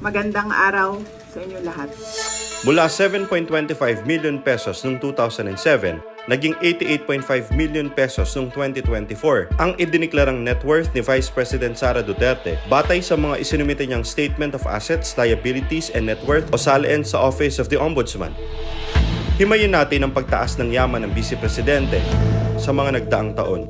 Magandang araw sa inyo lahat. Mula 7.25 million pesos noong 2007, naging 88.5 million pesos noong 2024 ang idiniklarang net worth ni Vice President Sara Duterte batay sa mga isinumite niyang Statement of Assets, Liabilities, and Net Worth o SALN sa Office of the Ombudsman. Himayin natin ang pagtaas ng yaman ng Vice Presidente sa mga nagdaang taon.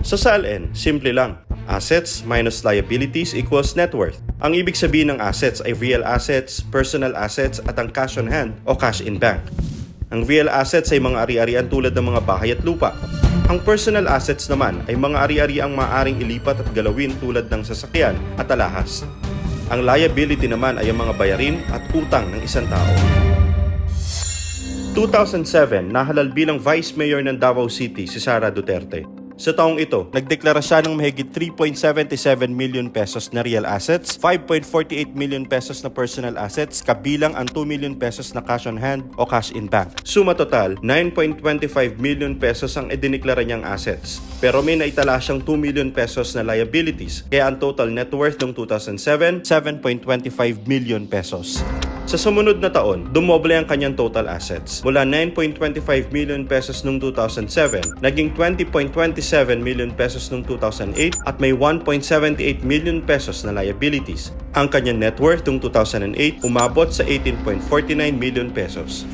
Sa SALN, simple lang. Assets minus liabilities equals net worth. Ang ibig sabihin ng assets ay real assets, personal assets at ang cash on hand o cash in bank. Ang real assets ay mga ari-arian tulad ng mga bahay at lupa. Ang personal assets naman ay mga ari-ariang maaaring ilipat at galawin tulad ng sasakyan at alahas. Ang liability naman ay ang mga bayarin at utang ng isang tao. 2007, nahalal bilang Vice Mayor ng Davao City si Sara Duterte. Sa taong ito, nagdeklara siya ng mahigit 3.77 million pesos na real assets, 5.48 million pesos na personal assets, kabilang ang 2 million pesos na cash on hand o cash in bank. Suma total, 9.25 million pesos ang idiniklara niyang assets. Pero may naitala siyang 2 million pesos na liabilities, kaya ang total net worth noong 2007, 7.25 million pesos. Sa sumunod na taon, dumoble ang kanyang total assets. Mula 9.25 million pesos noong 2007, naging 20.27 million pesos noong 2008 at may 1.78 million pesos na liabilities. Ang kanyang net worth noong 2008 umabot sa 18.49 million pesos.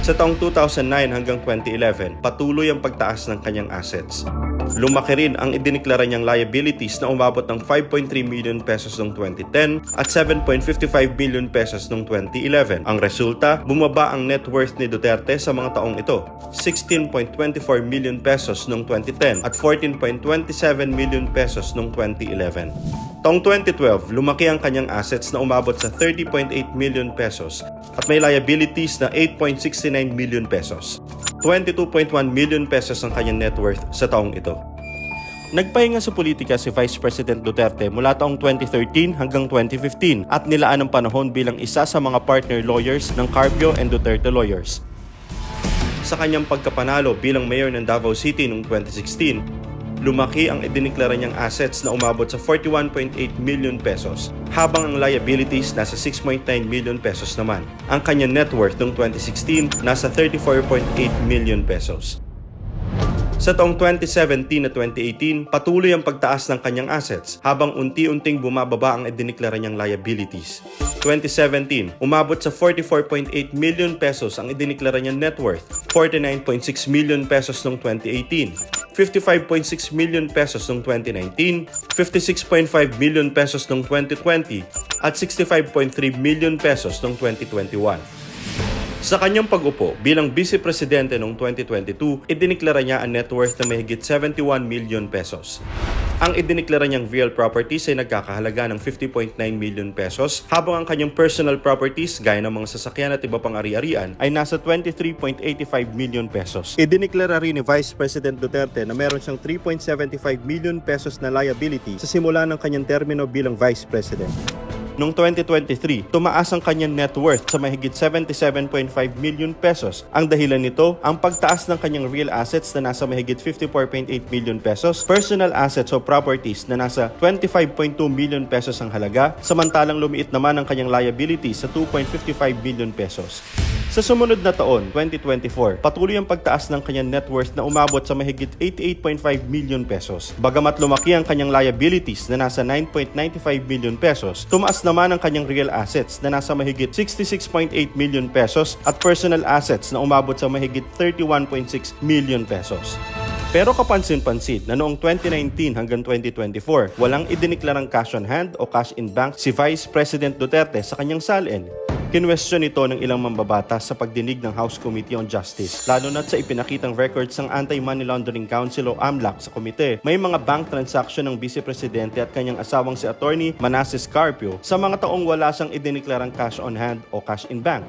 Sa taong 2009 hanggang 2011, patuloy ang pagtaas ng kanyang assets. Lumaki rin ang idiniklara niyang liabilities na umabot ng 5.3 million pesos noong 2010 at 7.55 billion pesos noong 2011. Ang resulta, bumaba ang net worth ni Duterte sa mga taong ito. 16.24 million pesos noong 2010 at 14.27 million pesos noong 2011. Taong 2012, lumaki ang kanyang assets na umabot sa 30.8 million pesos at may liabilities na 8.69 million pesos. 22.1 million pesos ang kanyang net worth sa taong ito. Nagpahinga sa politika si Vice President Duterte mula taong 2013 hanggang 2015 at nilaan ang panahon bilang isa sa mga partner lawyers ng Carpio and Duterte Lawyers. Sa kanyang pagkapanalo bilang mayor ng Davao City noong 2016, lumaki ang idiniklara niyang assets na umabot sa 41.8 million pesos, habang ang liabilities nasa 6.9 million pesos naman. Ang kanyang net worth noong 2016 nasa 34.8 million pesos. Sa taong 2017 na 2018, patuloy ang pagtaas ng kanyang assets habang unti-unting bumababa ang idiniklara niyang liabilities. 2017, umabot sa 44.8 million pesos ang idiniklara niyang net worth, 49.6 million pesos noong 2018, 55.6 million pesos noong 2019, 56.5 million pesos noong 2020, at 65.3 million pesos noong 2021. Sa kanyang pag-upo bilang Vice Presidente noong 2022, idiniklara niya ang net worth na mahigit 71 million pesos. Ang idiniklara niyang real properties ay nagkakahalaga ng 50.9 million pesos, habang ang kanyang personal properties gaya ng mga sasakyan at iba pang ari-arian ay nasa 23.85 million pesos. Idiniklara rin ni Vice President Duterte na meron siyang 3.75 million pesos na liability sa simula ng kanyang termino bilang Vice President. Noong 2023, tumaas ang kanyang net worth sa mahigit 77.5 million pesos. Ang dahilan nito, ang pagtaas ng kanyang real assets na nasa mahigit 54.8 million pesos, personal assets o properties na nasa 25.2 million pesos ang halaga, samantalang lumiit naman ang kanyang liabilities sa 2.55 million pesos. Sa sumunod na taon, 2024, patuloy ang pagtaas ng kanyang net worth na umabot sa mahigit 88.5 million pesos. Bagamat lumaki ang kanyang liabilities na nasa 9.95 million pesos, tumaas naman ang kanyang real assets na nasa mahigit 66.8 million pesos at personal assets na umabot sa mahigit 31.6 million pesos. Pero kapansin-pansin na noong 2019 hanggang 2024, walang idiniklarang cash on hand o cash in bank si Vice President Duterte sa kanyang SALN. Kinwestiyon ito ng ilang mambabatas sa pagdinig ng House Committee on Justice, lalo na sa ipinakitang records ng Anti-Money Laundering Council o AMLAC sa komite. May mga bank transaction ng Vice Presidente at kanyang asawang si Attorney Manasseh Carpio sa mga taong wala siyang idiniklarang cash on hand o cash in bank.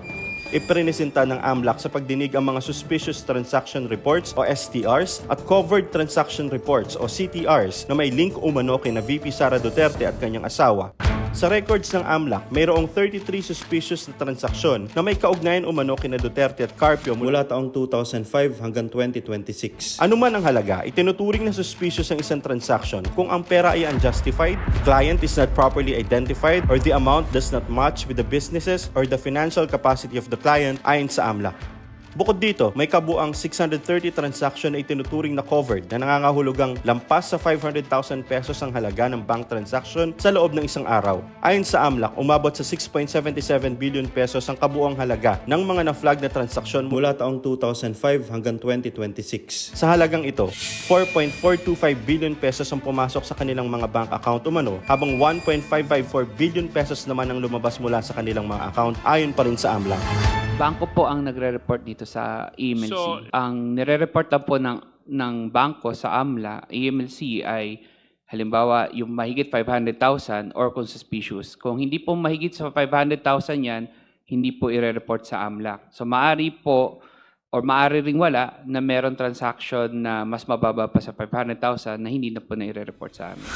Iprenesenta ng AMLAC sa pagdinig ang mga Suspicious Transaction Reports o STRs at Covered Transaction Reports o CTRs na may link umano kina VP Sara Duterte at kanyang asawa. Sa records ng AMLAC, mayroong 33 suspicious na transaksyon na may kaugnayan umano kina Duterte at Carpio mula taong 2005 hanggang 2026. Ano man ang halaga, itinuturing na suspicious ang isang transaction kung ang pera ay unjustified, the client is not properly identified, or the amount does not match with the businesses or the financial capacity of the client ayon sa AMLAC. Bukod dito, may kabuang 630 transaction na itinuturing na covered na nangangahulugang lampas sa 500,000 pesos ang halaga ng bank transaction sa loob ng isang araw. Ayon sa AMLAC, umabot sa 6.77 billion pesos ang kabuang halaga ng mga na-flag na transaksyon mula taong 2005 hanggang 2026. Sa halagang ito, 4.425 billion pesos ang pumasok sa kanilang mga bank account umano, habang 1.554 billion pesos naman ang lumabas mula sa kanilang mga account ayon pa rin sa AMLAC. Bangko po ang nagre-report dito sa EMLC. So, Ang nire-report lang po ng bangko sa AMLA, EMLC ay halimbawa yung mahigit 500,000 or kung suspicious. Kung hindi po mahigit sa 500,000 yan, hindi po i-report sa AMLA. So maari po or maari ring wala na meron transaction na mas mababa pa sa 500,000 na hindi na po na i-report sa amin.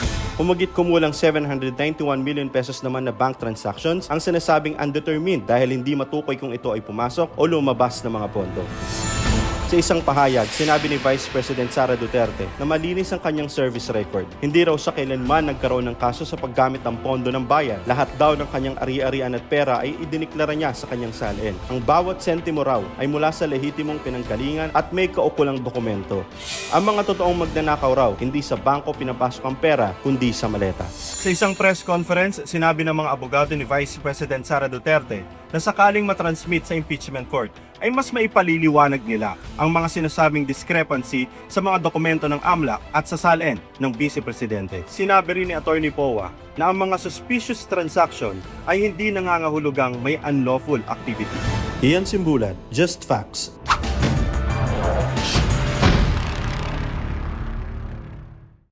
Humigit kumulang 791 million pesos naman na bank transactions ang sinasabing undetermined dahil hindi matukoy kung ito ay pumasok o lumabas na mga pondo. Sa isang pahayag, sinabi ni Vice President Sara Duterte na malinis ang kanyang service record. Hindi raw siya kailanman nagkaroon ng kaso sa paggamit ng pondo ng bayan. Lahat daw ng kanyang ari-arian at pera ay idiniklara niya sa kanyang salin. Ang bawat sentimo raw ay mula sa lehitimong pinanggalingan at may kaukulang dokumento. Ang mga totoong magnanakaw raw, hindi sa bangko pinapasok ang pera, kundi sa maleta. Sa isang press conference, sinabi ng mga abogado ni Vice President Sara Duterte na sakaling matransmit sa impeachment court, ay mas maipaliliwanag nila ang mga sinasabing discrepancy sa mga dokumento ng AMLAC at sa SALN ng Vice Presidente. Sinabi rin ni Atty. Powa na ang mga suspicious transaction ay hindi nangangahulugang may unlawful activity. Iyan Simbulan, Just Facts.